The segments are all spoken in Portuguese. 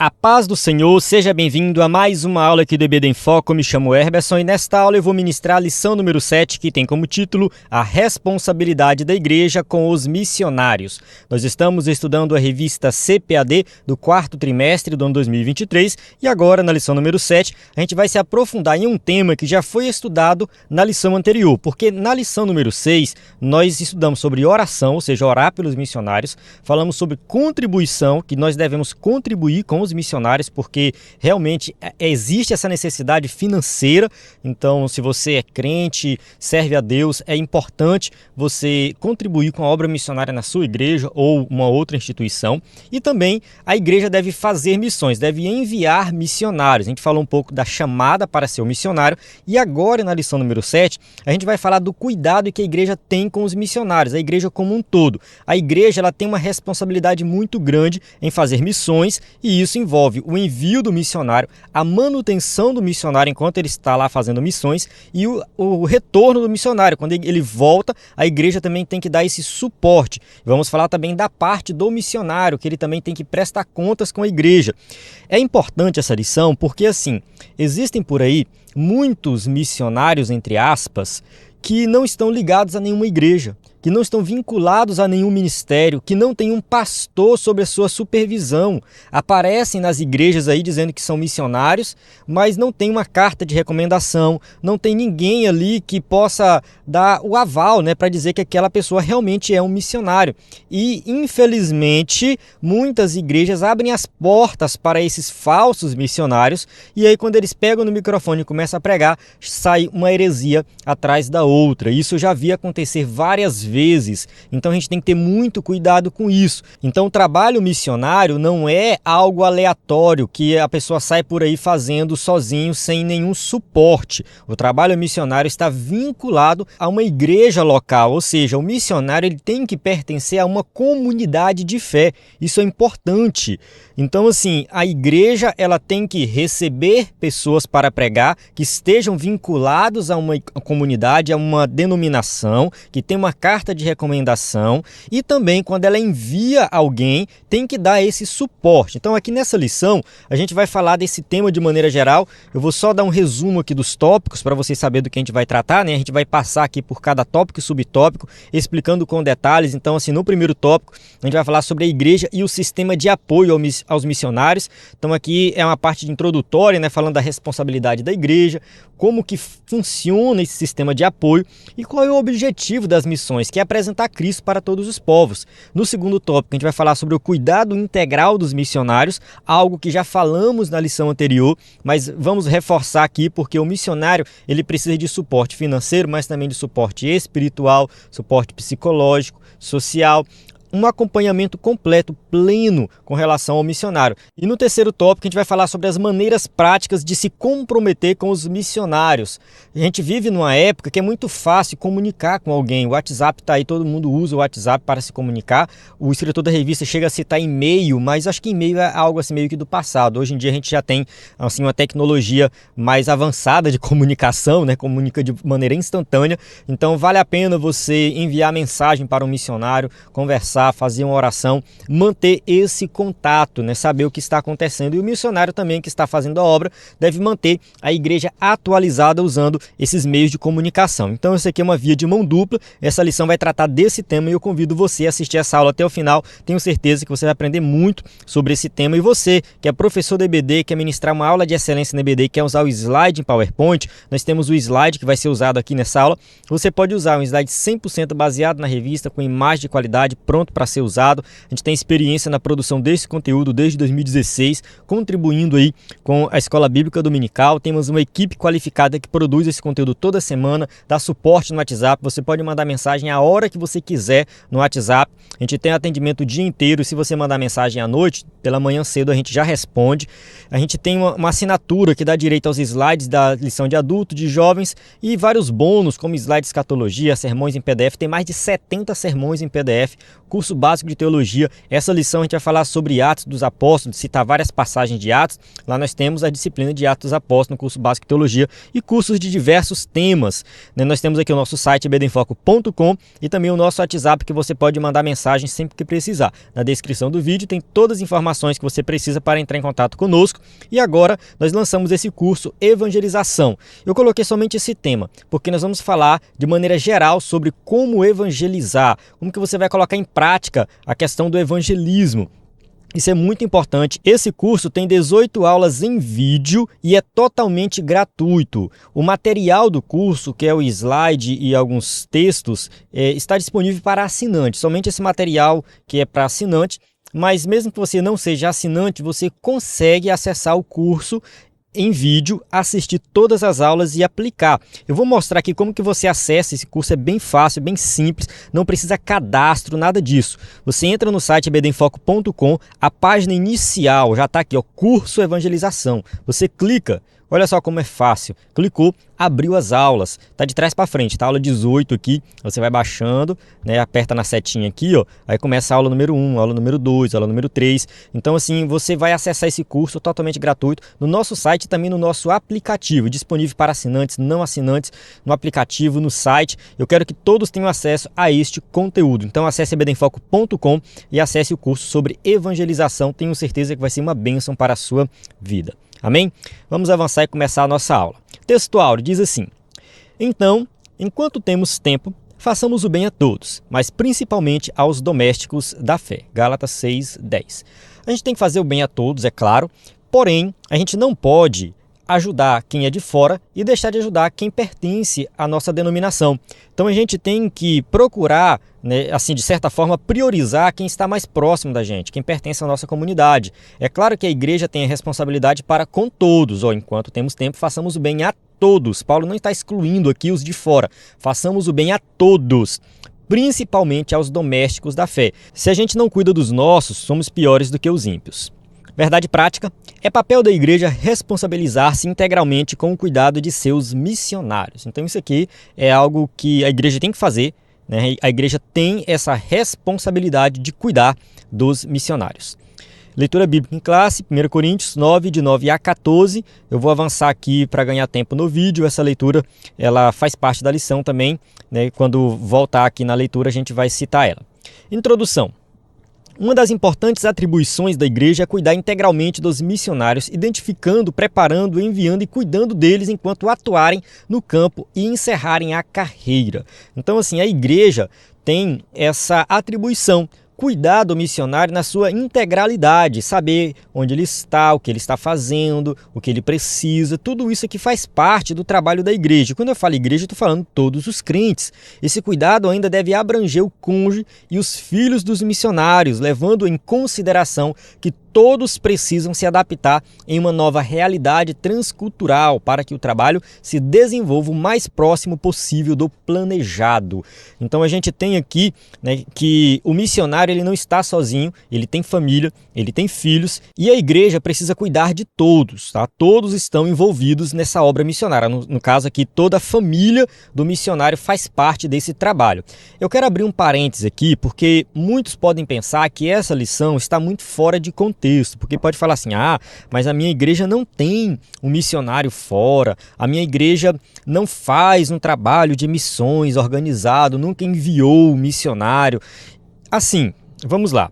A paz do Senhor, seja bem-vindo a mais uma aula aqui do EBD em Foco. Eu me chamo Herberson e nesta aula eu vou ministrar a lição número 7, que tem como título A Responsabilidade da Igreja com os Missionários. Nós estamos estudando a revista CPAD do quarto trimestre do ano 2023 e agora, na lição número 7, a gente vai se aprofundar em um tema que já foi estudado na lição anterior, porque na lição número 6 nós estudamos sobre oração, ou seja, orar pelos missionários, falamos sobre contribuição, que nós devemos contribuir com os missionários, porque realmente existe essa necessidade financeira. Então, se você é crente, serve a Deus, é importante você contribuir com a obra missionária na sua igreja ou uma outra instituição. E também a igreja deve fazer missões, deve enviar missionários. A gente falou um pouco da chamada para ser um missionário e agora, na lição número 7, a gente vai falar do cuidado que a igreja tem com os missionários, a igreja como um todo. A igreja ela tem uma responsabilidade muito grande em fazer missões e isso envolve o envio do missionário, a manutenção do missionário enquanto ele está lá fazendo missões e o retorno do missionário. Quando ele volta, a igreja também tem que dar esse suporte. Vamos falar também da parte do missionário, que ele também tem que prestar contas com a igreja. É importante essa lição porque, assim, existem por aí muitos missionários, entre aspas, que não estão ligados a nenhuma igreja, que não estão vinculados a nenhum ministério, que não tem um pastor sob a sua supervisão. Aparecem nas igrejas aí dizendo que são missionários, mas não tem uma carta de recomendação, não tem ninguém ali que possa dar o aval, para dizer que aquela pessoa realmente é um missionário. E, infelizmente, muitas igrejas abrem as portas para esses falsos missionários e aí quando eles pegam no microfone e começam a pregar, sai uma heresia atrás da outra. Isso eu já vi acontecer várias vezes, então a gente tem que ter muito cuidado com isso. Então o trabalho missionário não é algo aleatório que a pessoa sai por aí fazendo sozinho sem nenhum suporte. O trabalho missionário está vinculado a uma igreja local, ou seja, o missionário ele tem que pertencer a uma comunidade de fé. Isso é importante. Então, assim, a igreja ela tem que receber pessoas para pregar que estejam vinculados a uma comunidade, a uma denominação, que tem uma carta de recomendação e também quando ela envia alguém, tem que dar esse suporte. Então, aqui nessa lição, a gente vai falar desse tema de maneira geral. Eu vou só dar um resumo aqui dos tópicos para vocês saberem do que a gente vai tratar, A gente vai passar aqui por cada tópico e subtópico, explicando com detalhes. Então, assim, no primeiro tópico, a gente vai falar sobre a igreja e o sistema de apoio aos missionários. Então aqui é uma parte introdutória, falando da responsabilidade da igreja, como que funciona esse sistema de apoio e qual é o objetivo das missões, que é apresentar Cristo para todos os povos. No segundo tópico, a gente vai falar sobre o cuidado integral dos missionários, algo que já falamos na lição anterior, mas vamos reforçar aqui porque o missionário ele precisa de suporte financeiro, mas também de suporte espiritual, suporte psicológico, social, um acompanhamento completo, pleno com relação ao missionário. E no terceiro tópico a gente vai falar sobre as maneiras práticas de se comprometer com os missionários. A gente vive numa época que é muito fácil comunicar com alguém. O WhatsApp está aí, todo mundo usa o WhatsApp para se comunicar. O escritor da revista chega a citar e-mail, mas acho que e-mail é algo assim meio que do passado. Hoje em dia a gente já tem assim, uma tecnologia mais avançada de comunicação, comunica de maneira instantânea. Então vale a pena você enviar mensagem para um missionário, conversar, fazer uma oração, manter esse contato, saber o que está acontecendo. E o missionário também que está fazendo a obra deve manter a igreja atualizada usando esses meios de comunicação. Então isso aqui é uma via de mão dupla. Essa lição vai tratar desse tema e eu convido você a assistir essa aula até o final. Tenho certeza que você vai aprender muito sobre esse tema. E você que é professor do EBD, quer ministrar uma aula de excelência no EBD, quer usar o slide em PowerPoint, nós temos o slide que vai ser usado aqui nessa aula. Você pode usar um slide 100% baseado na revista, com imagem de qualidade, pronto para ser usado. A gente tem experiência na produção desse conteúdo desde 2016, contribuindo aí com a Escola Bíblica Dominical. Temos uma equipe qualificada que produz esse conteúdo toda semana, dá suporte no WhatsApp. Você pode mandar mensagem a hora que você quiser no WhatsApp. A gente tem atendimento o dia inteiro. Se você mandar mensagem à noite, pela manhã cedo a gente já responde. A gente tem uma assinatura que dá direito aos slides da lição de adulto, de jovens e vários bônus, como slides de escatologia, sermões em PDF. Tem mais de 70 sermões em PDF, curso básico de teologia. Essa lição a gente vai falar sobre Atos dos Apóstolos, citar várias passagens de Atos. Lá nós temos a disciplina de Atos dos Apóstolos no curso básico de teologia e cursos de diversos temas. Nós temos aqui o nosso site ebedenfoco.com e também o nosso WhatsApp, que você pode mandar mensagem sempre que precisar. Na descrição do vídeo tem todas as informações que você precisa para entrar em contato conosco. E agora nós lançamos esse curso Evangelização. Eu coloquei somente esse tema, porque nós vamos falar de maneira geral sobre como evangelizar, como que você vai colocar em prática a questão do evangelismo. Isso é muito importante. Esse curso tem 18 aulas em vídeo e é totalmente gratuito. O material do curso, que é o slide e alguns textos, está disponível para assinante. Somente esse material que é para assinante. Mas mesmo que você não seja assinante, você consegue acessar o curso em vídeo, assistir todas as aulas e aplicar. Eu vou mostrar aqui como que você acessa esse curso, é bem fácil, bem simples, não precisa cadastro, nada disso. Você entra no site ebedenfoco.com, a página inicial já está aqui, ó, curso Evangelização. Você clica, olha só como é fácil. Clicou, abriu as aulas. Tá de trás para frente, tá? Aula 18 aqui. Você vai baixando, né? Aperta na setinha aqui, ó. Aí começa a aula número 1, aula número 2, aula número 3. Então, assim, você vai acessar esse curso totalmente gratuito no nosso site e também no nosso aplicativo, disponível para assinantes, não assinantes, no aplicativo, no site. Eu quero que todos tenham acesso a este conteúdo. Então, acesse ebedenfoco.com e acesse o curso sobre evangelização. Tenho certeza que vai ser uma bênção para a sua vida. Amém? Vamos avançar e começar a nossa aula. Texto áureo diz assim: então, enquanto temos tempo, façamos o bem a todos, mas principalmente aos domésticos da fé. Gálatas 6:10. A gente tem que fazer o bem a todos, é claro, porém, a gente não pode ajudar quem é de fora e deixar de ajudar quem pertence à nossa denominação. Então a gente tem que procurar, né, assim, de certa forma, priorizar quem está mais próximo da gente, quem pertence à nossa comunidade. É claro que a igreja tem a responsabilidade para com todos, enquanto temos tempo, façamos o bem a todos. Paulo não está excluindo aqui os de fora, façamos o bem a todos, principalmente aos domésticos da fé. Se a gente não cuida dos nossos, somos piores do que os ímpios. Verdade prática, é papel da igreja responsabilizar-se integralmente com o cuidado de seus missionários. Então isso aqui é algo que a igreja tem que fazer, né? A igreja tem essa responsabilidade de cuidar dos missionários. Leitura bíblica em classe, 1 Coríntios 9, de 9 a 14. Eu vou avançar aqui para ganhar tempo no vídeo. Essa leitura ela faz parte da lição também, né? Quando voltar aqui na leitura a gente vai citar ela. Introdução. Uma das importantes atribuições da igreja é cuidar integralmente dos missionários, identificando, preparando, enviando e cuidando deles enquanto atuarem no campo e encerrarem a carreira. Então, assim, a igreja tem essa atribuição, cuidar do missionário na sua integralidade, saber onde ele está, o que ele está fazendo, o que ele precisa, tudo isso aqui faz parte do trabalho da igreja. Quando eu falo igreja, eu estou falando todos os crentes. Esse cuidado ainda deve abranger o cônjuge e os filhos dos missionários, levando em consideração que todos precisam se adaptar em uma nova realidade transcultural para que o trabalho se desenvolva o mais próximo possível do planejado. Então a gente tem aqui, né, que o missionário ele não está sozinho, ele tem família, ele tem filhos e a igreja precisa cuidar de todos, tá? Todos estão envolvidos nessa obra missionária. No caso aqui, toda a família do missionário faz parte desse trabalho. Eu quero abrir um parênteses aqui porque muitos podem pensar que essa lição está muito fora de contexto. Porque pode falar assim, mas a minha igreja não tem um missionário fora, a minha igreja não faz um trabalho de missões organizado, nunca enviou um missionário. Assim, vamos lá.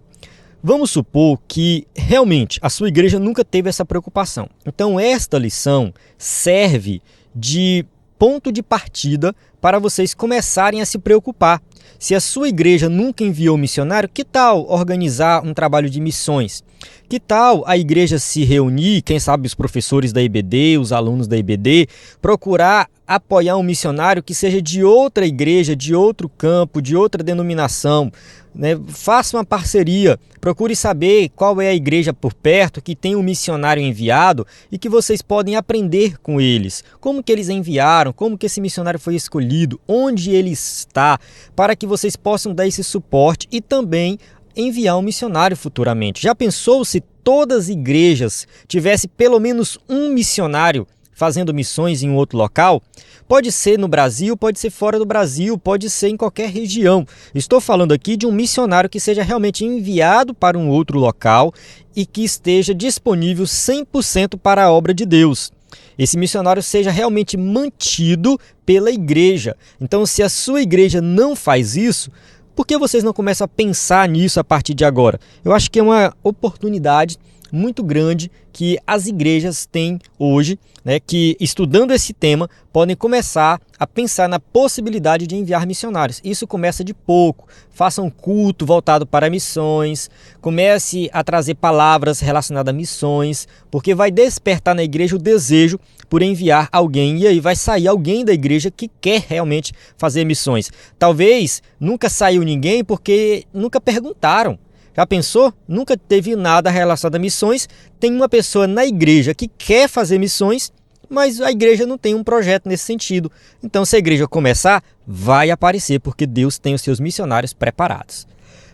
Vamos supor que realmente a sua igreja nunca teve essa preocupação. Então esta lição serve de ponto de partida para vocês começarem a se preocupar. Se a sua igreja nunca enviou missionário, que tal organizar um trabalho de missões? Que tal a igreja se reunir, quem sabe os professores da IBD, os alunos da IBD, procurar apoiar um missionário que seja de outra igreja, de outro campo, de outra denominação, né? Faça uma parceria, procure saber qual é a igreja por perto que tem um missionário enviado e que vocês podem aprender com eles. Como que eles enviaram, como que esse missionário foi escolhido, onde ele está, para que vocês possam dar esse suporte e também enviar um missionário futuramente. Já pensou se todas as igrejas tivessem pelo menos um missionário fazendo missões em um outro local? Pode ser no Brasil, pode ser fora do Brasil, pode ser em qualquer região. Estou falando aqui de um missionário que seja realmente enviado para um outro local e que esteja disponível 100% para a obra de Deus. Esse missionário seja realmente mantido pela igreja. Então, se a sua igreja não faz isso, por que vocês não começam a pensar nisso a partir de agora? Eu acho que é uma oportunidade muito grande que as igrejas têm hoje, que estudando esse tema podem começar a pensar na possibilidade de enviar missionários. Isso começa de pouco. Faça um culto voltado para missões, comece a trazer palavras relacionadas a missões, porque vai despertar na igreja o desejo por enviar alguém, e aí vai sair alguém da igreja que quer realmente fazer missões. Talvez nunca saiu ninguém porque nunca perguntaram. Já pensou? Nunca teve nada relacionado a missões. Tem uma pessoa na igreja que quer fazer missões, mas a igreja não tem um projeto nesse sentido. Então, se a igreja começar, vai aparecer, porque Deus tem os seus missionários preparados.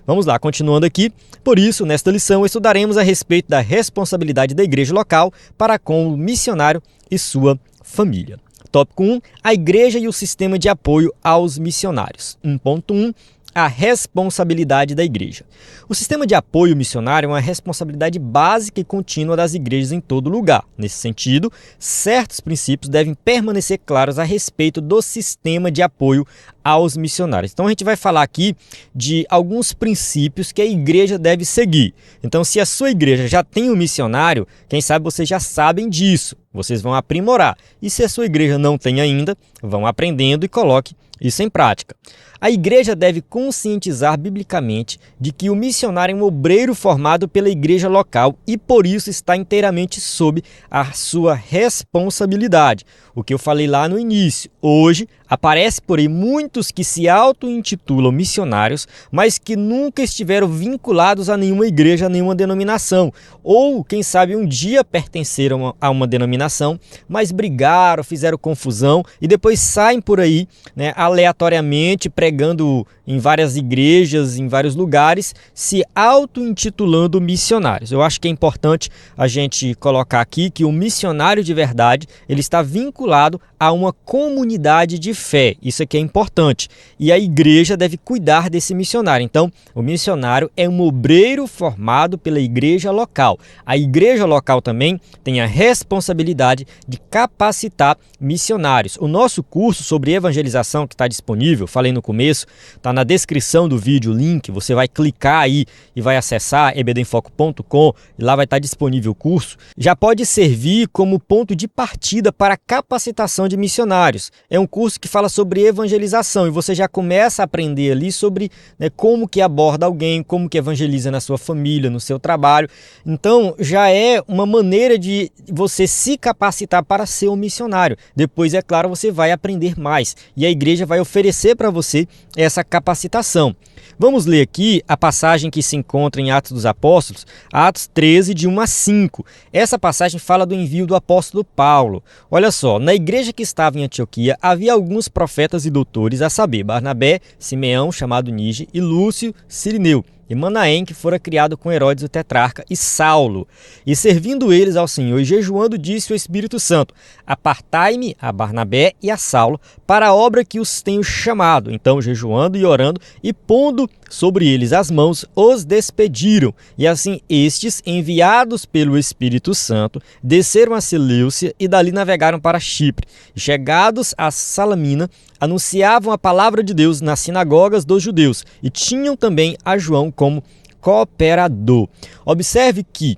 Vamos lá, continuando aqui. Por isso, nesta lição, estudaremos a respeito da responsabilidade da igreja local para com o missionário e sua família. Tópico 1. A igreja e o sistema de apoio aos missionários. 1.1. A responsabilidade da igreja. O sistema de apoio missionário é uma responsabilidade básica e contínua das igrejas em todo lugar. Nesse sentido, certos princípios devem permanecer claros a respeito do sistema de apoio aos missionários. Então a gente vai falar aqui de alguns princípios que a igreja deve seguir. Então, se a sua igreja já tem um missionário, quem sabe vocês já sabem disso. Vocês vão aprimorar. E se a sua igreja não tem ainda, vão aprendendo e coloque isso em prática. A igreja deve conscientizar biblicamente de que o missionário é um obreiro formado pela igreja local e por isso está inteiramente sob a sua responsabilidade. O que eu falei lá no início. Hoje aparece por aí muitos que se auto-intitulam missionários, mas que nunca estiveram vinculados a nenhuma igreja, a nenhuma denominação. Ou, quem sabe, um dia pertenceram a uma denominação, mas brigaram, fizeram confusão e depois saem por aí, aleatoriamente, pregando em várias igrejas, em vários lugares, se auto-intitulando missionários. Eu acho que é importante a gente colocar aqui que o missionário de verdade, ele está vinculado a uma comunidade de fé. Isso aqui é importante. E a igreja deve cuidar desse missionário. Então, o missionário é um obreiro formado pela igreja local. A igreja local também tem a responsabilidade de capacitar missionários. O nosso curso sobre evangelização que está disponível, falei no começo, está na descrição do vídeo o link, você vai clicar aí e vai acessar ebedenfoco.com e lá vai estar disponível o curso. Já pode servir como ponto de partida para a capacitação de missionários. É um curso que fala sobre evangelização e você já começa a aprender ali sobre como que aborda alguém, como que evangeliza na sua família, no seu trabalho. Então já é uma maneira de você se capacitar para ser um missionário. Depois, é claro, você vai aprender mais e a igreja vai oferecer para você essa capacitação. Vamos ler aqui a passagem que se encontra em Atos dos Apóstolos, Atos 13, de 1 a 5. Essa passagem fala do envio do apóstolo Paulo. Olha só, na igreja que estava em Antioquia havia alguns profetas e doutores, a saber, Barnabé, Simeão, chamado Níger, e Lúcio, Cirineu, e Manaém, que fora criado com Herodes o tetrarca, e Saulo. E servindo eles ao Senhor e jejuando, disse o Espírito Santo: apartai-me a Barnabé e a Saulo para a obra que os tenho chamado. Então, jejuando e orando e pondo sobre eles as mãos, os despediram. E assim estes, enviados pelo Espírito Santo, desceram a Seleucia e dali navegaram para Chipre. E chegados a Salamina, anunciavam a palavra de Deus nas sinagogas dos judeus e tinham também a João como cooperador. Observe que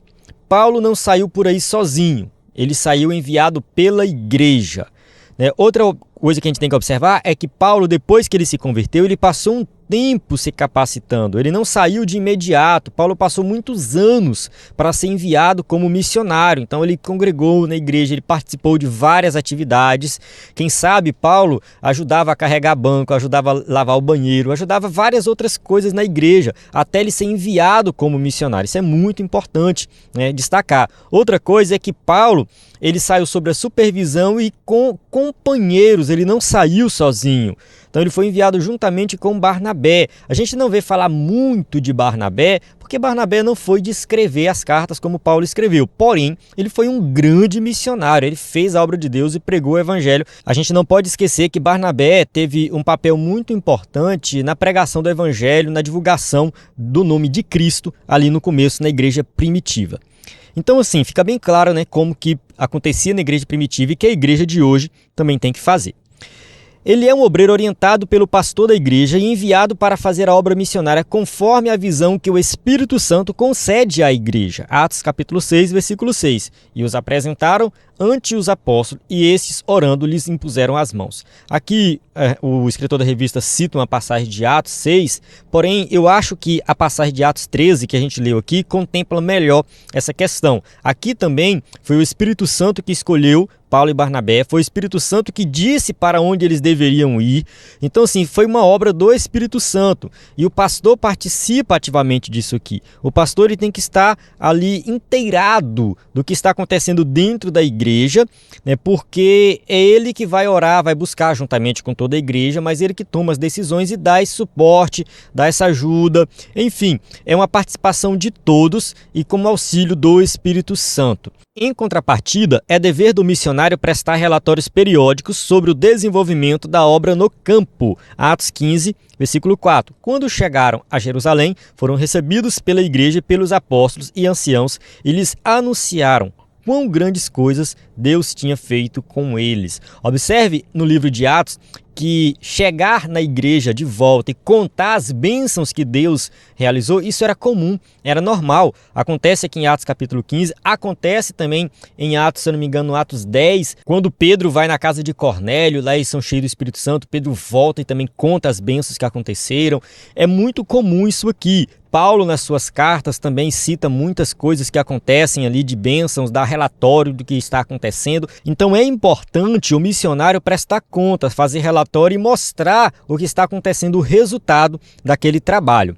Paulo não saiu por aí sozinho, ele saiu enviado pela igreja. Outra coisa que a gente tem que observar é que Paulo, depois que ele se converteu, ele passou um tempo se capacitando. Ele não saiu de imediato. Paulo passou muitos anos para ser enviado como missionário. Então ele congregou na igreja, ele participou de várias atividades. Quem sabe Paulo ajudava a carregar banco, ajudava a lavar o banheiro, ajudava várias outras coisas na igreja, até ele ser enviado como missionário. Isso é muito importante, destacar. Outra coisa é que Paulo, ele saiu sob a supervisão e com companheiros, ele não saiu sozinho. Então ele foi enviado juntamente com Barnabé. A gente não vê falar muito de Barnabé, porque Barnabé não foi de escrever as cartas como Paulo escreveu. Porém, ele foi um grande missionário, ele fez a obra de Deus e pregou o evangelho. A gente não pode esquecer que Barnabé teve um papel muito importante na pregação do evangelho, na divulgação do nome de Cristo ali no começo, na igreja primitiva. Então, assim, fica bem claro, né, como que acontecia na igreja primitiva e que a igreja de hoje também tem que fazer. Ele é um obreiro orientado pelo pastor da igreja e enviado para fazer a obra missionária conforme a visão que o Espírito Santo concede à igreja. Atos capítulo 6, versículo 6. E os apresentaram ante os apóstolos, e estes, orando, lhes impuseram as mãos. Aqui, o escritor da revista cita uma passagem de Atos 6, porém, eu acho que a passagem de Atos 13, que a gente leu aqui, contempla melhor essa questão. Aqui também foi o Espírito Santo que escolheu Paulo e Barnabé, foi o Espírito Santo que disse para onde eles deveriam ir. Então, assim, foi uma obra do Espírito Santo. E o pastor participa ativamente disso aqui. O pastor ele tem que estar ali inteirado do que está acontecendo dentro da igreja, né, porque é ele que vai orar, vai buscar juntamente com toda a igreja, mas ele que toma as decisões e dá esse suporte, dá essa ajuda. Enfim, é uma participação de todos e com auxílio do Espírito Santo. Em contrapartida, é dever do missionário prestar relatórios periódicos sobre o desenvolvimento da obra no campo. Atos 15, versículo 4. Quando chegaram a Jerusalém, foram recebidos pela igreja e pelos apóstolos e anciãos e lhes anunciaram quão grandes coisas Deus tinha feito com eles. Observe no livro de Atos que chegar na igreja de volta e contar as bênçãos que Deus realizou, isso era comum, era normal. Acontece aqui em Atos capítulo 15, acontece também em Atos, se eu não me engano, Atos 10, quando Pedro vai na casa de Cornélio, lá eles são cheios do Espírito Santo, Pedro volta e também conta as bênçãos que aconteceram. É muito comum isso aqui. Paulo, nas suas cartas, também cita muitas coisas que acontecem ali de bênçãos, dá relatório do que está acontecendo. Então é importante o missionário prestar contas, fazer relatório e mostrar o que está acontecendo, o resultado daquele trabalho.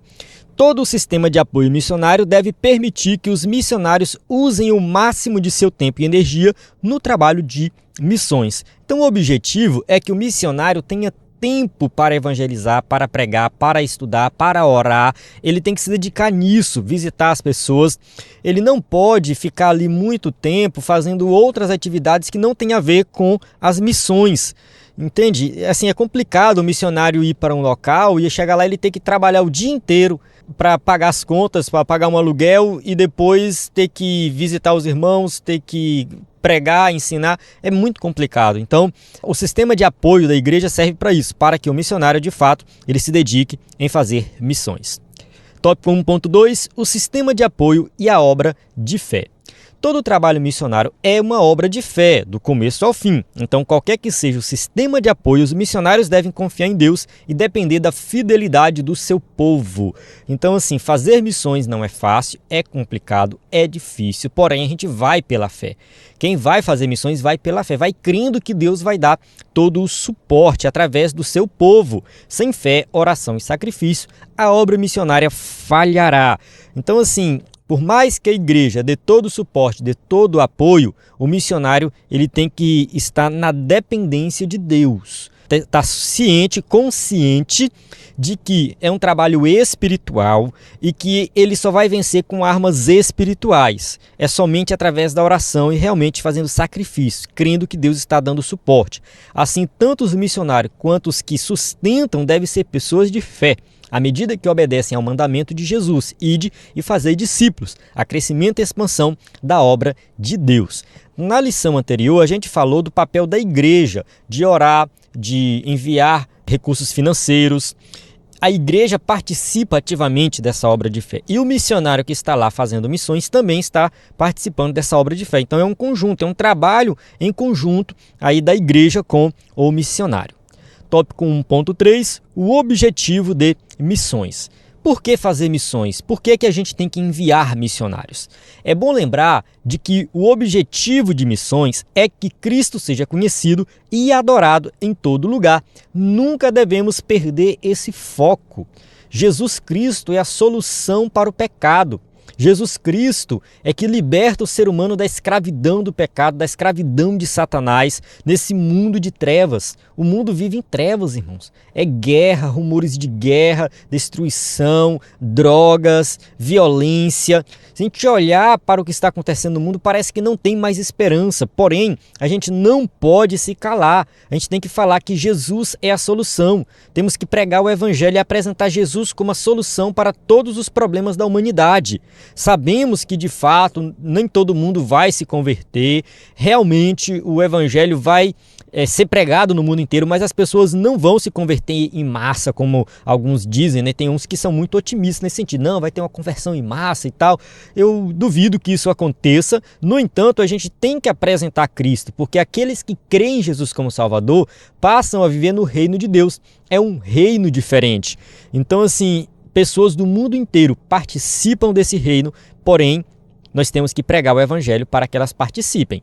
Todo o sistema de apoio missionário deve permitir que os missionários usem o máximo de seu tempo e energia no trabalho de missões. Então o objetivo é que o missionário tenha tempo para evangelizar, para pregar, para estudar, para orar. Ele tem que se dedicar nisso, visitar as pessoas. Ele não pode ficar ali muito tempo fazendo outras atividades que não têm a ver com as missões. Entende? Assim, é complicado o missionário ir para um local e chegar lá e ele ter que trabalhar o dia inteiro para pagar as contas, para pagar um aluguel e depois ter que visitar os irmãos, ter que pregar, ensinar. É muito complicado. Então, o sistema de apoio da igreja serve para isso, para que o missionário, de fato, ele se dedique em fazer missões. Tópico 1.2, o sistema de apoio e a obra de fé. Todo trabalho missionário é uma obra de fé, do começo ao fim. Então, qualquer que seja o sistema de apoio, os missionários devem confiar em Deus e depender da fidelidade do seu povo. Então, assim, fazer missões não é fácil, é complicado, é difícil, porém a gente vai pela fé. Quem vai fazer missões vai pela fé, vai crendo que Deus vai dar todo o suporte através do seu povo. Sem fé, oração e sacrifício, a obra missionária falhará. Então, assim, por mais que a igreja dê todo o suporte, dê todo o apoio, o missionário ele tem que estar na dependência de Deus. Está ciente, consciente de que é um trabalho espiritual e que ele só vai vencer com armas espirituais. É somente através da oração e realmente fazendo sacrifício, crendo que Deus está dando suporte. Assim, tanto os missionários quanto os que sustentam devem ser pessoas de fé, à medida que obedecem ao mandamento de Jesus, ide e fazei discípulos, a crescimento e expansão da obra de Deus. Na lição anterior, a gente falou do papel da igreja, de orar, de enviar recursos financeiros. A igreja participa ativamente dessa obra de fé. E o missionário que está lá fazendo missões também está participando dessa obra de fé. Então é um conjunto, é um trabalho em conjunto aí da igreja com o missionário. Tópico 1.3, o objetivo de missões. Por que fazer missões? Por que a gente tem que enviar missionários? É bom lembrar de que o objetivo de missões é que Cristo seja conhecido e adorado em todo lugar. Nunca devemos perder esse foco. Jesus Cristo é a solução para o pecado. Jesus Cristo é que liberta o ser humano da escravidão do pecado, da escravidão de Satanás, nesse mundo de trevas. O mundo vive em trevas, irmãos. É guerra, rumores de guerra, destruição, drogas, violência. Se a gente olhar para o que está acontecendo no mundo, parece que não tem mais esperança. Porém, a gente não pode se calar. A gente tem que falar que Jesus é a solução. Temos que pregar o evangelho e apresentar Jesus como a solução para todos os problemas da humanidade. Sabemos que, de fato, nem todo mundo vai se converter. Realmente, o evangelho vai ser pregado no mundo inteiro, mas as pessoas não vão se converter em massa, como alguns dizem, né? Tem uns que são muito otimistas nesse sentido. Não, vai ter uma conversão em massa e tal. Eu duvido que isso aconteça. No entanto, a gente tem que apresentar Cristo, porque aqueles que creem em Jesus como Salvador passam a viver no reino de Deus. É um reino diferente. Então, assim, pessoas do mundo inteiro participam desse reino, porém, nós temos que pregar o evangelho para que elas participem.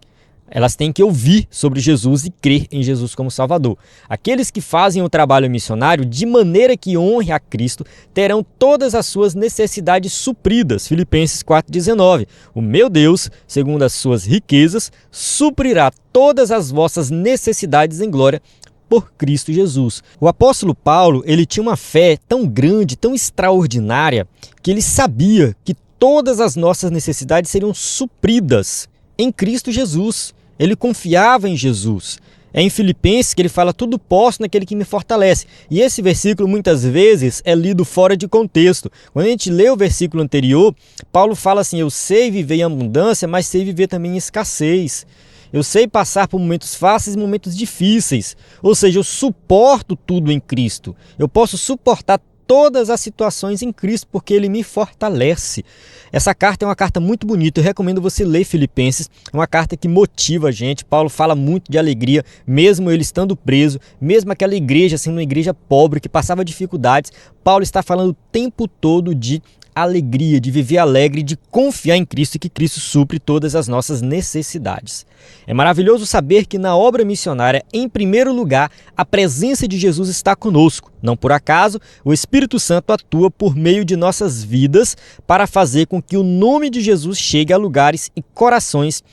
Elas têm que ouvir sobre Jesus e crer em Jesus como Salvador. Aqueles que fazem o trabalho missionário de maneira que honre a Cristo terão todas as suas necessidades supridas. Filipenses 4,19. O meu Deus, segundo as suas riquezas, suprirá todas as vossas necessidades em glória por Cristo Jesus. O apóstolo Paulo, ele tinha uma fé tão grande, tão extraordinária, que ele sabia que todas as nossas necessidades seriam supridas em Cristo Jesus. Ele confiava em Jesus. É em Filipenses que ele fala: tudo posso naquele que me fortalece. E esse versículo muitas vezes é lido fora de contexto. Quando a gente lê o versículo anterior, Paulo fala assim: eu sei viver em abundância, mas sei viver também em escassez. Eu sei passar por momentos fáceis e momentos difíceis. Ou seja, eu suporto tudo em Cristo. Eu posso suportar todas as situações em Cristo, porque Ele me fortalece. Essa carta é uma carta muito bonita, eu recomendo você ler Filipenses, é uma carta que motiva a gente. Paulo fala muito de alegria, mesmo ele estando preso, mesmo aquela igreja sendo uma igreja pobre, que passava dificuldades, Paulo está falando o tempo todo de alegria, de viver alegre, de confiar em Cristo e que Cristo supre todas as nossas necessidades. É maravilhoso saber que na obra missionária, em primeiro lugar, a presença de Jesus está conosco. Não por acaso, o Espírito Santo atua por meio de nossas vidas para fazer com que o nome de Jesus chegue a lugares e corações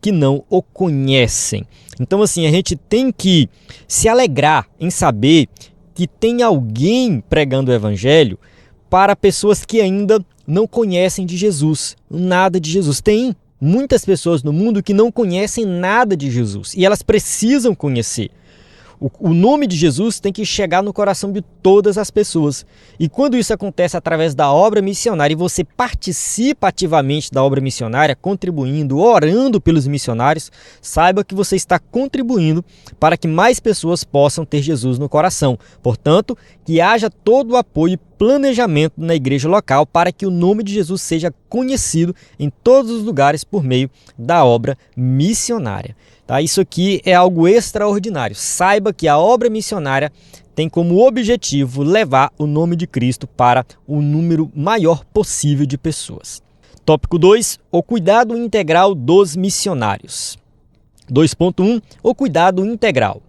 que não o conhecem. Então, assim, a gente tem que se alegrar em saber que tem alguém pregando o Evangelho para pessoas que ainda não conhecem de Jesus, nada de Jesus. Tem muitas pessoas no mundo que não conhecem nada de Jesus e elas precisam conhecer. O nome de Jesus tem que chegar no coração de todas as pessoas. E quando isso acontece através da obra missionária e você participa ativamente da obra missionária, contribuindo, orando pelos missionários, saiba que você está contribuindo para que mais pessoas possam ter Jesus no coração. Portanto, que haja todo o apoio e planejamento na igreja local para que o nome de Jesus seja conhecido em todos os lugares por meio da obra missionária. Tá? Isso aqui é algo extraordinário. Saiba que a obra missionária tem como objetivo levar o nome de Cristo para o número maior possível de pessoas. Tópico 2. O cuidado integral dos missionários. 2.1. O cuidado integral.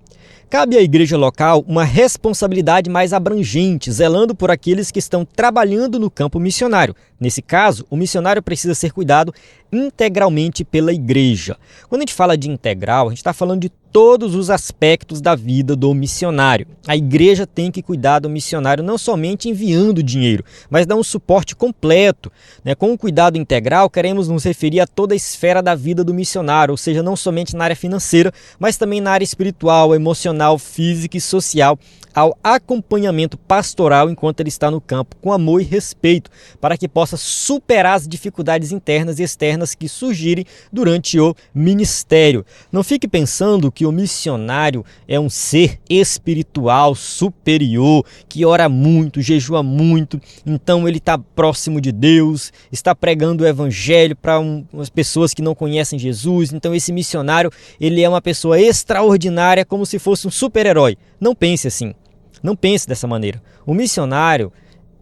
Cabe à igreja local uma responsabilidade mais abrangente, zelando por aqueles que estão trabalhando no campo missionário. Nesse caso, o missionário precisa ser cuidado integralmente pela igreja. Quando a gente fala de integral, a gente está falando de todos os aspectos da vida do missionário. A igreja tem que cuidar do missionário não somente enviando dinheiro, mas dar um suporte completo. Com o cuidado integral, queremos nos referir a toda a esfera da vida do missionário, ou seja, não somente na área financeira, mas também na área espiritual, emocional, física e social, ao acompanhamento pastoral enquanto ele está no campo, com amor e respeito, para que possa superar as dificuldades internas e externas que surgirem durante o ministério. Não fique pensando que o missionário é um ser espiritual superior, que ora muito, jejua muito, então ele está próximo de Deus, está pregando o evangelho para umas pessoas que não conhecem Jesus, então esse missionário ele é uma pessoa extraordinária, como se fosse um super-herói. Não pense assim. Não pense dessa maneira. O missionário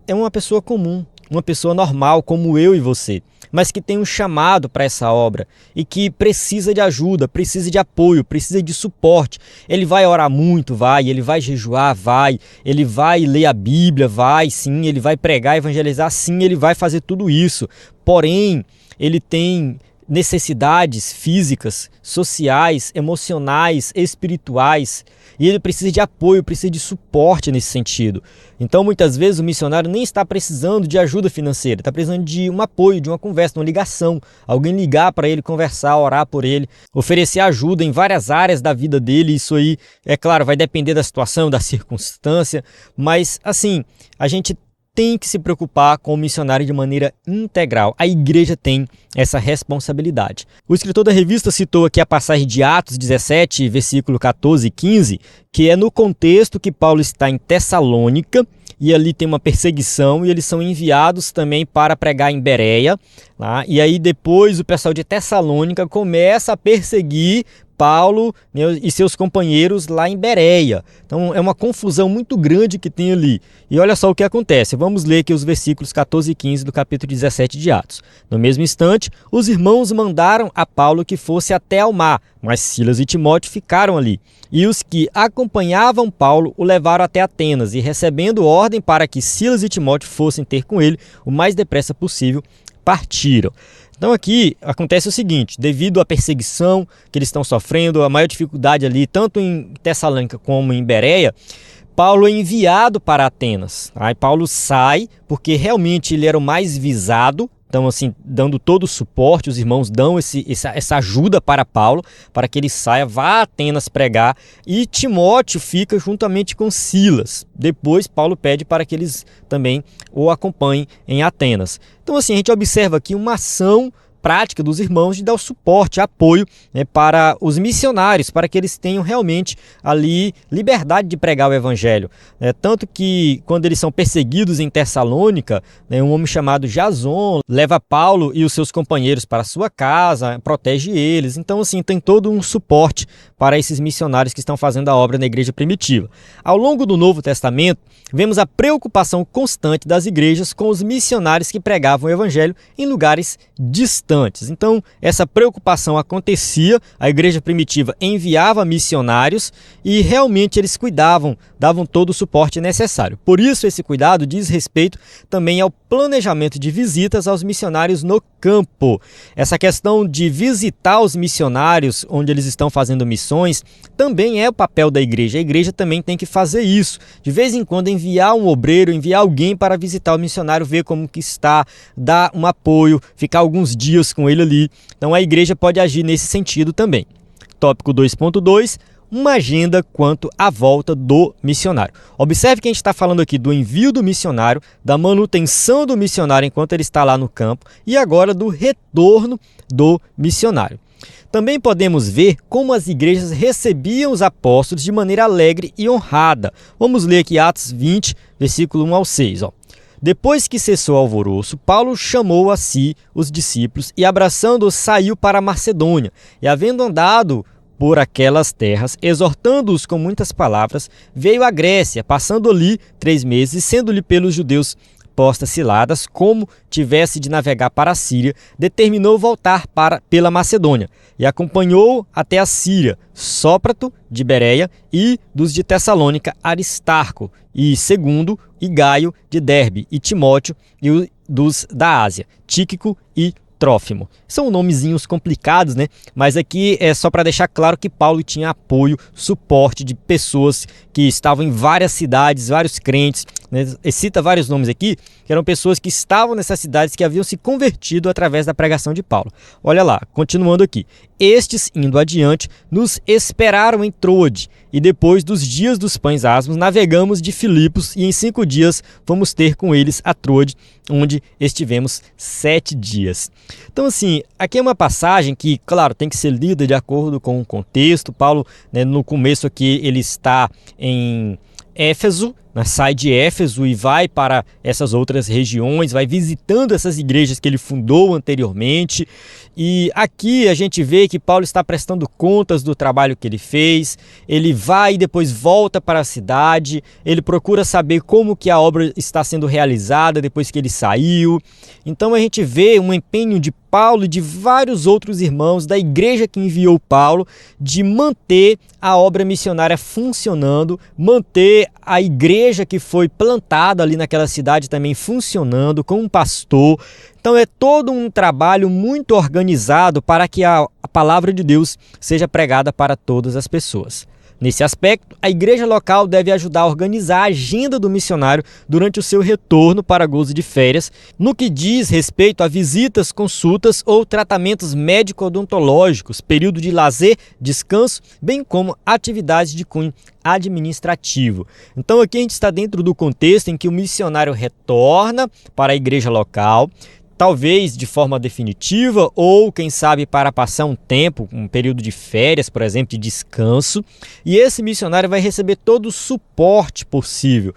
é uma pessoa comum uma pessoa normal como eu e você, mas que tem um chamado para essa obra e que precisa de ajuda, precisa de apoio, precisa de suporte. Ele vai orar muito, vai, ele vai jejuar, vai, ele vai ler a Bíblia, vai, sim, ele vai pregar, evangelizar, sim, ele vai fazer tudo isso. Porém, ele tem necessidades físicas, sociais, emocionais, espirituais, e ele precisa de apoio, precisa de suporte nesse sentido. Então, muitas vezes, o missionário nem está precisando de ajuda financeira, está precisando de um apoio, de uma conversa, uma ligação, alguém ligar para ele, conversar, orar por ele, oferecer ajuda em várias áreas da vida dele. Isso aí, é claro, vai depender da situação, da circunstância, mas assim, a gente tem que se preocupar com o missionário de maneira integral. A igreja tem essa responsabilidade. O escritor da revista citou aqui a passagem de Atos 17, versículo 14 e 15, que é no contexto que Paulo está em Tessalônica, e ali tem uma perseguição, e eles são enviados também para pregar em Bereia. E aí depois o pessoal de Tessalônica começa a perseguir Paulo, né, e seus companheiros lá em Bereia. Então é uma confusão muito grande que tem ali. E olha só o que acontece. Vamos ler aqui os versículos 14 e 15 do capítulo 17 de Atos. No mesmo instante, os irmãos mandaram a Paulo que fosse até ao mar, mas Silas e Timóteo ficaram ali. E os que acompanhavam Paulo o levaram até Atenas, e recebendo ordem para que Silas e Timóteo fossem ter com ele o mais depressa possível, partiram. Então aqui acontece o seguinte: devido à perseguição que eles estão sofrendo, a maior dificuldade ali, tanto em Tessalônica como em Bereia, Paulo é enviado para Atenas. Aí Paulo sai porque realmente ele era o mais visado. Então, assim, dando todo o suporte, os irmãos dão essa ajuda para Paulo, para que ele saia, vá a Atenas pregar, e Timóteo fica juntamente com Silas. Depois, Paulo pede para que eles também o acompanhem em Atenas. Então, assim, a gente observa aqui uma ação prática dos irmãos de dar o suporte, apoio, né, para os missionários, para que eles tenham realmente ali liberdade de pregar o evangelho. Tanto que quando eles são perseguidos em Tessalônica, né, um homem chamado Jason leva Paulo e os seus companheiros para a sua casa, protege eles. Então, assim, tem todo um suporte para esses missionários que estão fazendo a obra na igreja primitiva. Ao longo do Novo Testamento, vemos a preocupação constante das igrejas com os missionários que pregavam o evangelho em lugares distantes. Então, essa preocupação acontecia, a igreja primitiva enviava missionários e realmente eles cuidavam, davam todo o suporte necessário. Por isso, esse cuidado diz respeito também ao planejamento de visitas aos missionários no campo. Essa questão de visitar os missionários onde eles estão fazendo missões também é o papel da igreja. A igreja também tem que fazer isso. De vez em quando enviar um obreiro, enviar alguém para visitar o missionário, ver como que está, dar um apoio, ficar alguns dias com ele ali. Então a igreja pode agir nesse sentido também. Tópico 2.2, uma agenda quanto à volta do missionário. Observe que a gente está falando aqui do envio do missionário, da manutenção do missionário enquanto ele está lá no campo e agora do retorno do missionário. Também podemos ver como as igrejas recebiam os apóstolos de maneira alegre e honrada. Vamos ler aqui Atos 20, versículo 1 ao 6. Depois que cessou o alvoroço, Paulo chamou a si os discípulos e, abraçando-os, saiu para a Macedônia. E, havendo andado por aquelas terras, exortando-os com muitas palavras, veio à Grécia, passando ali 3 meses, sendo-lhe pelos judeus postas ciladas, como tivesse de navegar para a Síria, determinou voltar pela Macedônia, e acompanhou até a Síria Sópater de Bereia, e dos de Tessalônica Aristarco, e Segundo e Gaio de Derbe, e Timóteo, e dos da Ásia, Tíquico e Trófimo. São nomezinhos complicados, né? Mas aqui é só para deixar claro que Paulo tinha apoio, suporte de pessoas que estavam em várias cidades, vários crentes, né? Ele cita vários nomes aqui, que eram pessoas que estavam nessas cidades, que haviam se convertido através da pregação de Paulo. Olha lá, continuando aqui. Estes, indo adiante, nos esperaram em Troade, e depois dos dias dos pães asmos, navegamos de Filipos, e em 5 dias fomos ter com eles a Troade, onde estivemos 7 dias. Então, assim, aqui é uma passagem que, claro, tem que ser lida de acordo com o contexto. Paulo, né, no começo aqui, ele está em Éfeso, sai de Éfeso e vai para essas outras regiões, vai visitando essas igrejas que ele fundou anteriormente. E aqui a gente vê que Paulo está prestando contas do trabalho que ele fez, ele vai e depois volta para a cidade, ele procura saber como que a obra está sendo realizada depois que ele saiu. Então a gente vê um empenho de Paulo e de vários outros irmãos da igreja que enviou Paulo de manter a obra missionária funcionando, manter a igreja que foi plantada ali naquela cidade também funcionando com um pastor. Então é todo um trabalho muito organizado para que a palavra de Deus seja pregada para todas as pessoas. Nesse aspecto, a igreja local deve ajudar a organizar a agenda do missionário durante o seu retorno para gozo de férias, no que diz respeito a visitas, consultas ou tratamentos médico-odontológicos, período de lazer, descanso, bem como atividades de cunho administrativo. Então aqui a gente está dentro do contexto em que o missionário retorna para a igreja local, talvez de forma definitiva ou, quem sabe, para passar um tempo, um período de férias, por exemplo, de descanso. E esse missionário vai receber todo o suporte possível.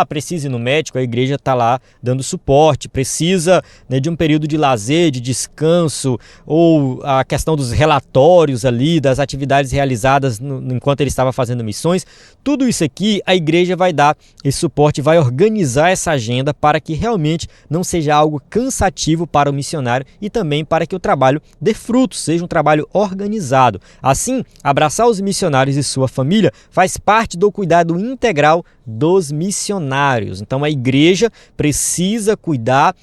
Precisa ir no médico, a igreja está lá dando suporte. Precisa, de um período de lazer, de descanso, ou a questão dos relatórios ali, das atividades realizadas enquanto ele estava fazendo missões. Tudo isso aqui a igreja vai dar esse suporte, vai organizar essa agenda para que realmente não seja algo cansativo para o missionário e também para que o trabalho dê frutos, seja um trabalho organizado. Assim, abraçar os missionários e sua família faz parte do cuidado integral dos missionários. Então a igreja precisa cuidar,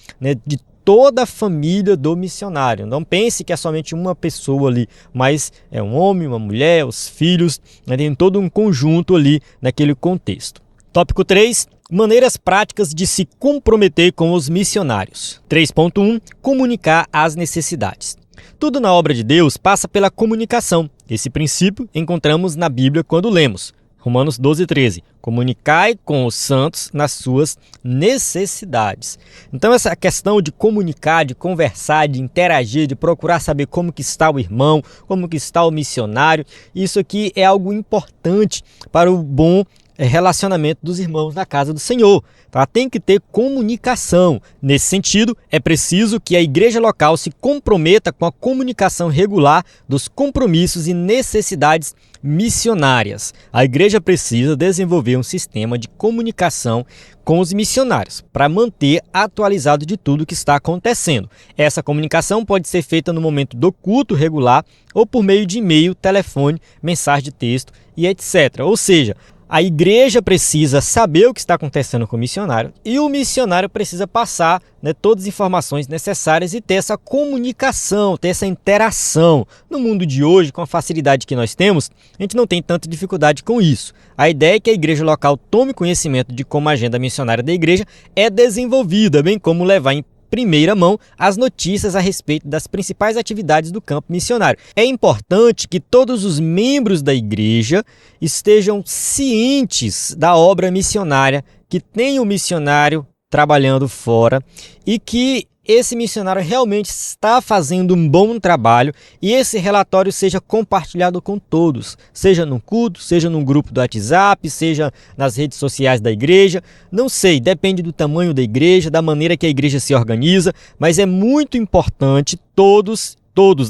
de toda a família do missionário. Não pense que é somente uma pessoa ali, mas é um homem, uma mulher, os filhos, tem todo um conjunto ali naquele contexto. Tópico 3. Maneiras práticas de se comprometer com os missionários. 3.1. Comunicar as necessidades. Tudo na obra de Deus passa pela comunicação. Esse princípio encontramos na Bíblia quando lemos Romanos 12:13. Comunicai com os santos nas suas necessidades. Então essa questão de comunicar, de conversar, de interagir, de procurar saber como que está o irmão, como que está o missionário, isso aqui é algo importante para o bom relacionamento dos irmãos na casa do Senhor. Tá? Tem que ter comunicação. Nesse sentido, é preciso que a igreja local se comprometa com a comunicação regular dos compromissos e necessidades missionárias. A igreja precisa desenvolver um sistema de comunicação com os missionários para manter atualizado de tudo que está acontecendo. Essa comunicação pode ser feita no momento do culto regular ou por meio de e-mail, telefone, mensagem de texto e etc. Ou seja, a igreja precisa saber o que está acontecendo com o missionário e o missionário precisa passar todas as informações necessárias e ter essa comunicação, ter essa interação. No mundo de hoje, com a facilidade que nós temos, a gente não tem tanta dificuldade com isso. A ideia é que a igreja local tome conhecimento de como a agenda missionária da igreja é desenvolvida, bem como levar em primeira mão as notícias a respeito das principais atividades do campo missionário. É importante que todos os membros da igreja estejam cientes da obra missionária, que tem um missionário trabalhando fora e que esse missionário realmente está fazendo um bom trabalho e esse relatório seja compartilhado com todos, seja num culto, seja num grupo do WhatsApp, seja nas redes sociais da igreja, não sei, depende do tamanho da igreja, da maneira que a igreja se organiza, mas é muito importante todos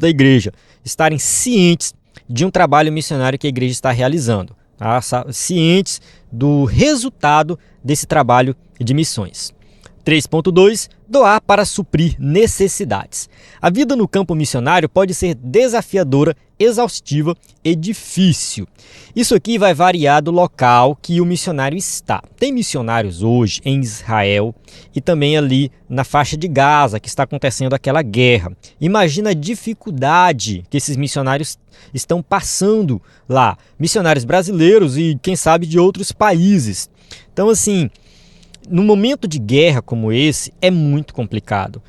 da igreja estarem cientes de um trabalho missionário que a igreja está realizando, tá? Cientes do resultado desse trabalho de missões. 3.2. Doar para suprir necessidades. A vida no campo missionário pode ser desafiadora, exaustiva e difícil. Isso aqui vai variar do local que o missionário está. Tem missionários hoje em Israel e também ali na faixa de Gaza, que está acontecendo aquela guerra. Imagina a dificuldade que esses missionários estão passando lá. Missionários brasileiros e, quem sabe, de outros países. Então, assim, no momento de guerra como esse, é muito complicado.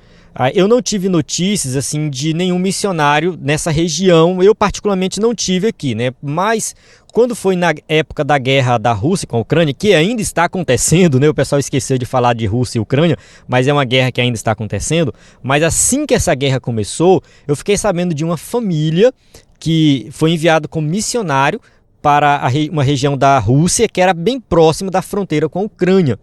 Eu não tive notícias assim de nenhum missionário nessa região, eu particularmente não tive aqui, mas quando foi na época da guerra da Rússia com a Ucrânia, que ainda está acontecendo, o pessoal esqueceu de falar de Rússia e Ucrânia, mas é uma guerra que ainda está acontecendo, mas assim que essa guerra começou, eu fiquei sabendo de uma família que foi enviada como missionário para uma região da Rússia que era bem próximo da fronteira com a Ucrânia.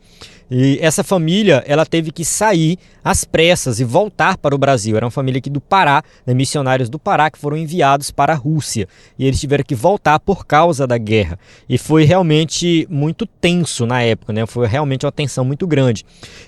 E essa família, ela teve que sair às pressas e voltar para o Brasil. Era uma família aqui do Pará, né, missionários do Pará que foram enviados para a Rússia. E eles tiveram que voltar por causa da guerra. E foi realmente muito tenso na época, né? Foi realmente uma tensão muito grande.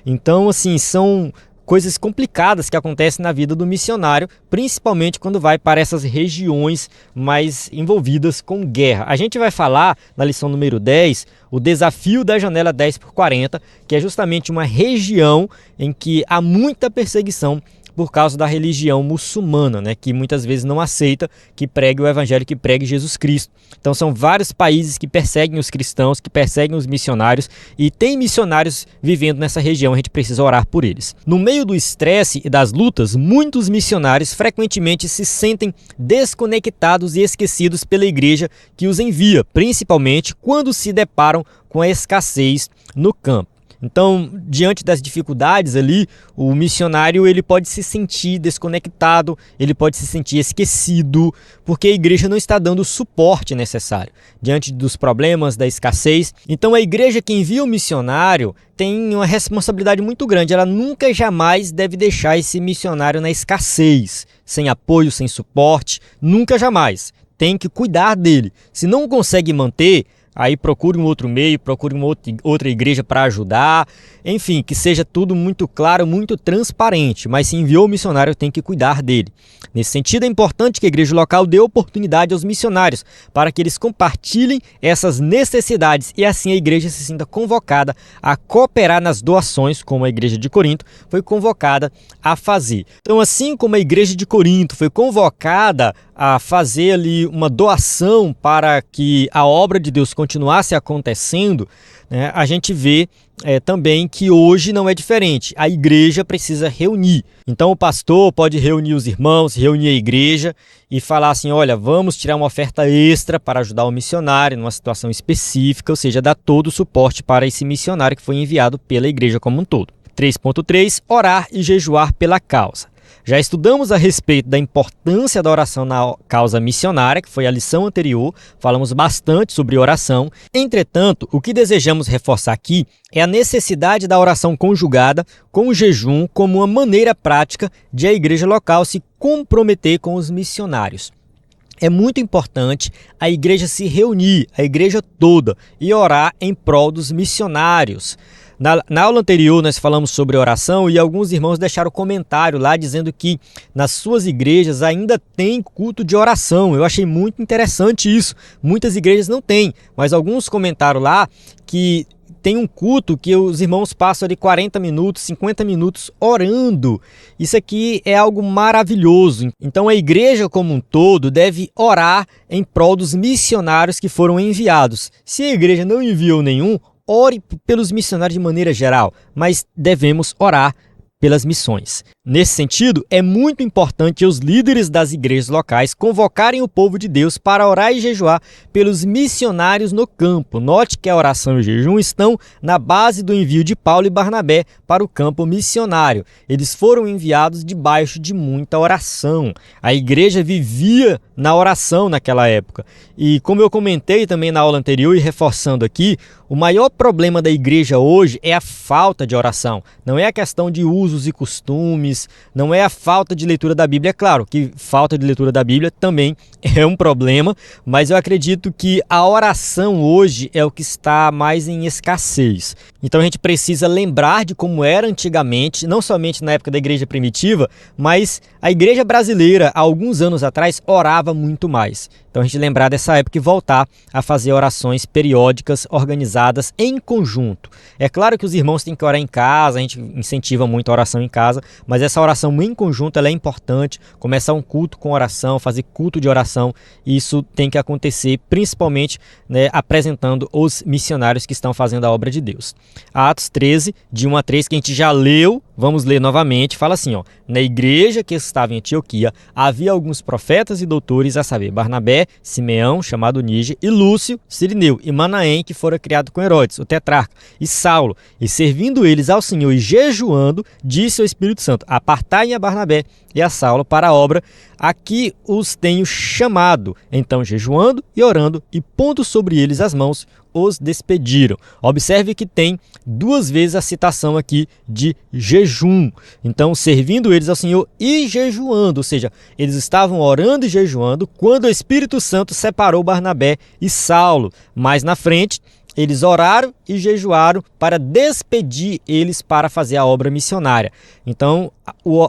Então, assim, são coisas complicadas que acontecem na vida do missionário, principalmente quando vai para essas regiões mais envolvidas com guerra. A gente vai falar na lição número 10, o desafio da janela 10x40, que é justamente uma região em que há muita perseguição por causa da religião muçulmana, né, que muitas vezes não aceita que pregue o evangelho, que pregue Jesus Cristo. Então são vários países que perseguem os cristãos, que perseguem os missionários, e tem missionários vivendo nessa região, a gente precisa orar por eles. No meio do estresse e das lutas, muitos missionários frequentemente se sentem desconectados e esquecidos pela igreja que os envia, principalmente quando se deparam com a escassez no campo. Então, diante das dificuldades ali, o missionário ele pode se sentir desconectado, ele pode se sentir esquecido, porque a igreja não está dando o suporte necessário diante dos problemas, da escassez. Então, a igreja que envia o missionário tem uma responsabilidade muito grande. Ela nunca, jamais deve deixar esse missionário na escassez, sem apoio, sem suporte, nunca, jamais. Tem que cuidar dele. Se não consegue manter, aí procure um outro meio, procure uma outra igreja para ajudar, enfim, que seja tudo muito claro, muito transparente, mas se enviou o missionário, tem que cuidar dele. Nesse sentido, é importante que a igreja local dê oportunidade aos missionários para que eles compartilhem essas necessidades e assim a igreja se sinta convocada a cooperar nas doações, como a igreja de Corinto foi convocada a fazer. Então, assim como a igreja de Corinto foi convocada a fazer ali uma doação para que a obra de Deus continuasse acontecendo, né, a gente vê também que hoje não é diferente. A igreja precisa reunir. Então o pastor pode reunir os irmãos, reunir a igreja e falar assim, olha, vamos tirar uma oferta extra para ajudar o missionário numa situação específica, ou seja, dar todo o suporte para esse missionário que foi enviado pela igreja como um todo. 3.3. Orar e jejuar pela causa. Já estudamos a respeito da importância da oração na causa missionária, que foi a lição anterior, falamos bastante sobre oração. Entretanto, o que desejamos reforçar aqui é a necessidade da oração conjugada com o jejum como uma maneira prática de a igreja local se comprometer com os missionários. É muito importante a igreja se reunir, a igreja toda, e orar em prol dos missionários. Na aula anterior nós falamos sobre oração e alguns irmãos deixaram comentário lá dizendo que nas suas igrejas ainda tem culto de oração. Eu achei muito interessante isso. Muitas igrejas não têm, mas alguns comentaram lá que tem um culto que os irmãos passam ali 40 minutos, 50 minutos orando. Isso aqui é algo maravilhoso. Então a igreja como um todo deve orar em prol dos missionários que foram enviados. Se a igreja não enviou nenhum, ore pelos missionários de maneira geral, mas devemos orar pelas missões. Nesse sentido, é muito importante os líderes das igrejas locais convocarem o povo de Deus para orar e jejuar pelos missionários no campo. Note que a oração e o jejum estão na base do envio de Paulo e Barnabé para o campo missionário. Eles foram enviados debaixo de muita oração. A igreja vivia na oração naquela época. E como eu comentei também na aula anterior e reforçando aqui, o maior problema da igreja hoje é a falta de oração. Não é a questão de usos e costumes, não é a falta de leitura da Bíblia. É claro que falta de leitura da Bíblia também é um problema, mas eu acredito que a oração hoje é o que está mais em escassez. Então a gente precisa lembrar de como era antigamente, não somente na época da igreja primitiva, mas a igreja brasileira, há alguns anos atrás, orava muito mais. Então a gente lembrar dessa época e voltar a fazer orações periódicas organizadas em conjunto. É claro que os irmãos têm que orar em casa, a gente incentiva muito a oração em casa, mas essa oração em conjunto ela é importante. Começar um culto com oração, fazer culto de oração, isso tem que acontecer principalmente, né, apresentando os missionários que estão fazendo a obra de Deus. Atos 13, de 1 a 3, que a gente já leu Vamos ler novamente, fala assim, ó: na igreja que estava em Antioquia, havia alguns profetas e doutores, a saber, Barnabé, Simeão, chamado Níger, e Lúcio, Cirineu, e Manaém, que fora criado com Herodes, o tetrarca, e Saulo. E servindo eles ao Senhor e jejuando, disse ao Espírito Santo: apartai a Barnabé e a Saulo para a obra a que os tenho chamado. Então, jejuando e orando, e pondo sobre eles as mãos, os despediram. Observe que tem duas vezes a citação aqui de jejum. Então, servindo eles ao Senhor e jejuando, ou seja, eles estavam orando e jejuando quando o Espírito Santo separou Barnabé e Saulo. Mais na frente, eles oraram e jejuaram para despedir eles para fazer a obra missionária. Então,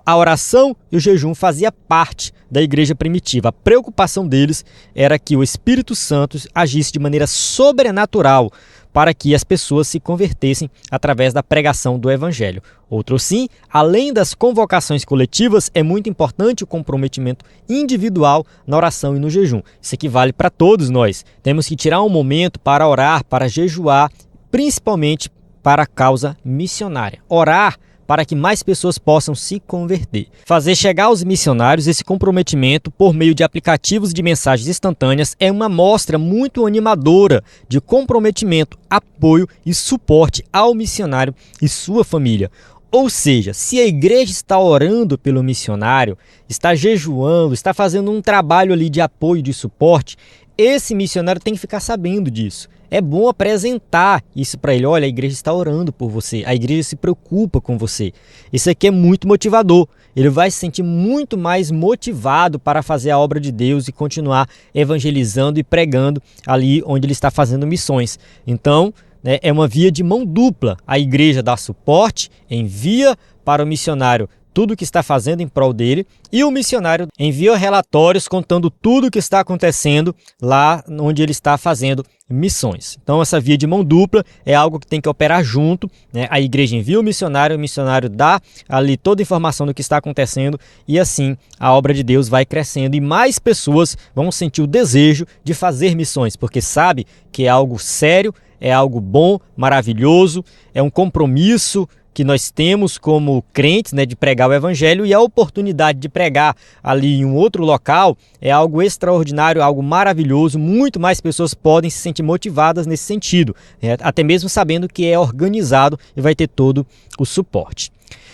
a oração e o jejum fazia parte da igreja primitiva. A preocupação deles era que o Espírito Santo agisse de maneira sobrenatural para que as pessoas se convertessem através da pregação do Evangelho. Outro sim, além das convocações coletivas, é muito importante o comprometimento individual na oração e no jejum. Isso aqui vale para todos nós. Temos que tirar um momento para orar, para jejuar, principalmente para a causa missionária. Orar para que mais pessoas possam se converter. Fazer chegar aos missionários esse comprometimento por meio de aplicativos de mensagens instantâneas é uma mostra muito animadora de comprometimento, apoio e suporte ao missionário e sua família. Ou seja, se a igreja está orando pelo missionário, está jejuando, está fazendo um trabalho ali de apoio, de suporte, esse missionário tem que ficar sabendo disso. É bom apresentar isso para ele. Olha, a igreja está orando por você, a igreja se preocupa com você. Isso aqui é muito motivador. Ele vai se sentir muito mais motivado para fazer a obra de Deus e continuar evangelizando e pregando ali onde ele está fazendo missões. Então, é uma via de mão dupla. A igreja dá suporte, envia para o missionário tudo o que está fazendo em prol dele, e o missionário envia relatórios contando tudo o que está acontecendo lá onde ele está fazendo missões. Então essa via de mão dupla é algo que tem que operar junto, né? A igreja envia o missionário dá ali toda a informação do que está acontecendo, e assim a obra de Deus vai crescendo e mais pessoas vão sentir o desejo de fazer missões, porque sabe que é algo sério, é algo bom, maravilhoso, é um compromisso que nós temos como crentes, né, de pregar o evangelho, e a oportunidade de pregar ali em um outro local é algo extraordinário, algo maravilhoso. Muito mais pessoas podem se sentir motivadas nesse sentido, né, até mesmo sabendo que é organizado e vai ter todo o suporte.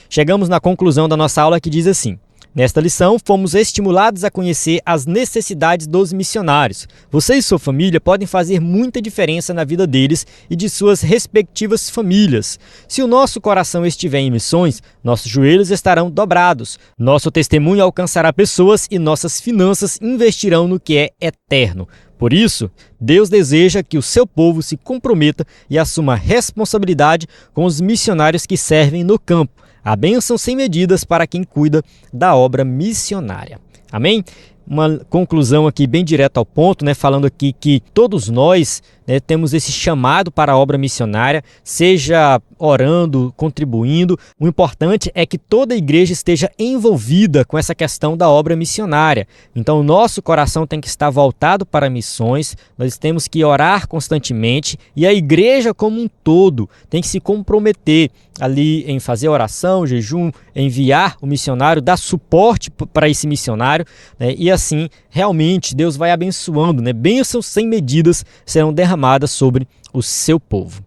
Chegamos na conclusão da nossa aula, que diz assim: nesta lição, fomos estimulados a conhecer as necessidades dos missionários. Você e sua família podem fazer muita diferença na vida deles e de suas respectivas famílias. Se o nosso coração estiver em missões, nossos joelhos estarão dobrados, nosso testemunho alcançará pessoas e nossas finanças investirão no que é eterno. Por isso, Deus deseja que o seu povo se comprometa e assuma responsabilidade com os missionários que servem no campo. A bênção sem medidas para quem cuida da obra missionária. Amém? Uma conclusão aqui bem direta ao ponto, né? Falando aqui que todos nós, né, temos esse chamado para a obra missionária, seja orando, contribuindo. O importante é que toda a igreja esteja envolvida com essa questão da obra missionária. Então, o nosso coração tem que estar voltado para missões, nós temos que orar constantemente, e a igreja como um todo tem que se comprometer ali em fazer oração, jejum, enviar o missionário, dar suporte para esse missionário, né? E assim, realmente, Deus vai abençoando, né? Bênçãos sem medidas serão derramadas sobre o seu povo.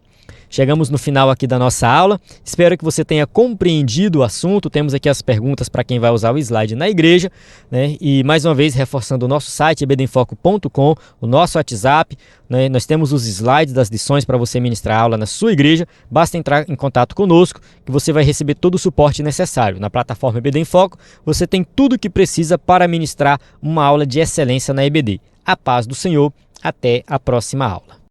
Chegamos no final aqui da nossa aula. Espero que você tenha compreendido o assunto. Temos aqui as perguntas para quem vai usar o slide na igreja, né? E mais uma vez, reforçando o nosso site, ebedenfoco.com, o nosso WhatsApp, né? Nós temos os slides das lições para você ministrar aula na sua igreja. Basta entrar em contato conosco que você vai receber todo o suporte necessário. Na plataforma EBD em Foco, você tem tudo o que precisa para ministrar uma aula de excelência na EBD. A paz do Senhor. Até a próxima aula.